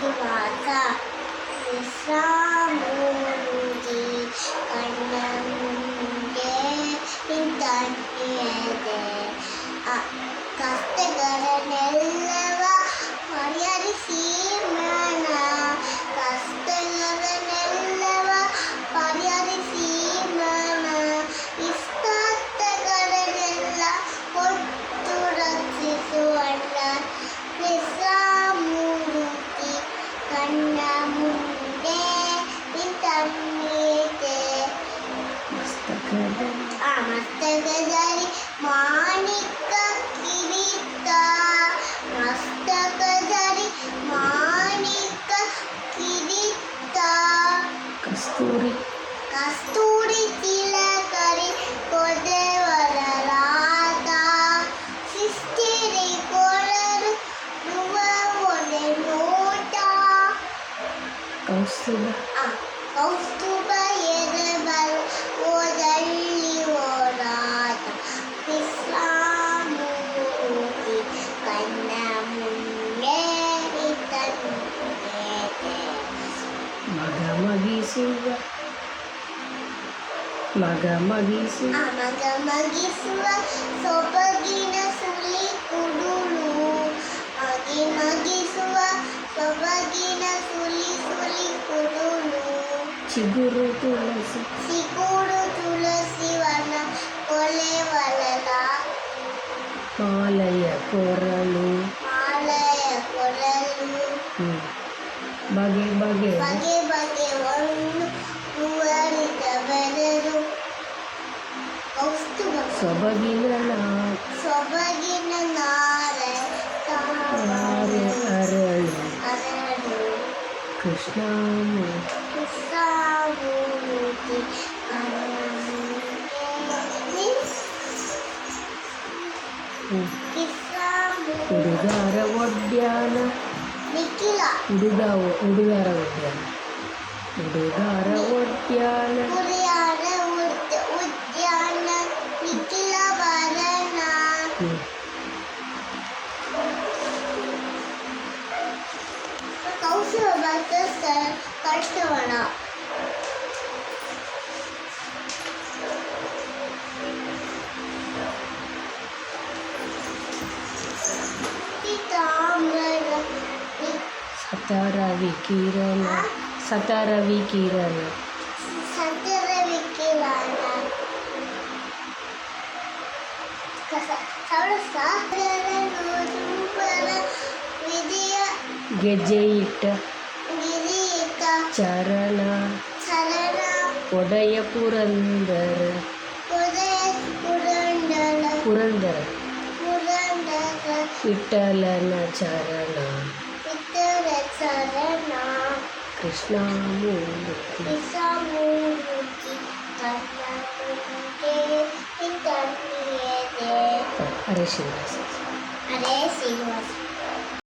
ಶ್ರೀನಿವಾಸ ವಿಶ್ರಾಮೂರ್ತಿ ಕಣ್ಣ ಮುಂದೆ ನಿಂತಂತಿದೆ ಕಷ್ಟಗಳನ್ನೆಲ್ಲವ ಪರಿಹರಿಸಿ ಮನ ಕಷ್ಟಗಳನ್ನೆಲ್ಲವ ಪರಿಹರಿಸಿ ಮನ ಇಷ್ಟಾರ್ಥಗಳನ್ನೆಲ್ಲ ಕೊಟ್ಟು ರಕ್ಷಿಸುವಣ್ಣ ವಿಶ್ರಾಮೂರ್ತಿ ಕಣ್ಣ ಮುಂದೆ ನಿಂತಂತಿದೆ ಮಸ್ತಕದಲ್ಲಿ ಮಾಣಿಕ ಕಿರೀಟ ಮಸ್ತಕದಲ್ಲಿ ಮಾಣಿಕ ಕಿರೀಟ ಕಸ್ತೂರಿ ತಿಲಕರಿ ಕೊದೆವರಲಾದ ಸಿಸ್ತಿರಿ ಕೊಳರು ರುವ ಒಲೆ ನೋಟ ಕೌಸ್ತುಭ ಎರಬಲು ಓದಲ್ಲಿ ಓಡಾಟ ವಿಶ್ರಾಮೂರ್ತಿ ಕಣ್ಣ ಮುಂದೆ ನಿಂತಂತಿದೆ ಮಗಮಗಿಸುವ ಸೊಬಗಿನ ಸುಳಿ ಕುಡುಲು ಮಗಿಸುವ ಸೊಬಗಿನ ಸುಳಿ ಕುಡುಲು ಚಿಗುರು ತುಳಸಿ ವನ ಕೊಲೆವಲದ ಮಾಲಯ ಕೊರಳು ಬಗೆ ಬಗೆ ಒಂದು ಹೂವರಿದ ಬೆದರು ಕೌಸ್ತುಭ ಸೊಬಗಿನ ನಾರೆ ಅರಳು ಕೃಷ್ಣಮೂರ್ತಿ ಹುಡುಗಾರ ಒಡ್ಯಾನ ನಿಖಿಲ ಹುಡುಗಾರ ಒಡ್ಯಾನ ಉದ್ಯಾನ ನಿಖಿಲ ಭರಣ ಕೌಶಲ ಕಷ್ಟವಣ ಸತರವಿ ಕಿರಣ ಗೆಜ್ಜೆ ಇಟ್ಟ ಚರಣ ಒಡೆಯ ಪುರಂದರ ವಿಠಲನ ಚರಣ ಕೃಷ್ಣಮೂರ್ತಿ ಹರೇ ಶ್ರೀನಿವಾಸ.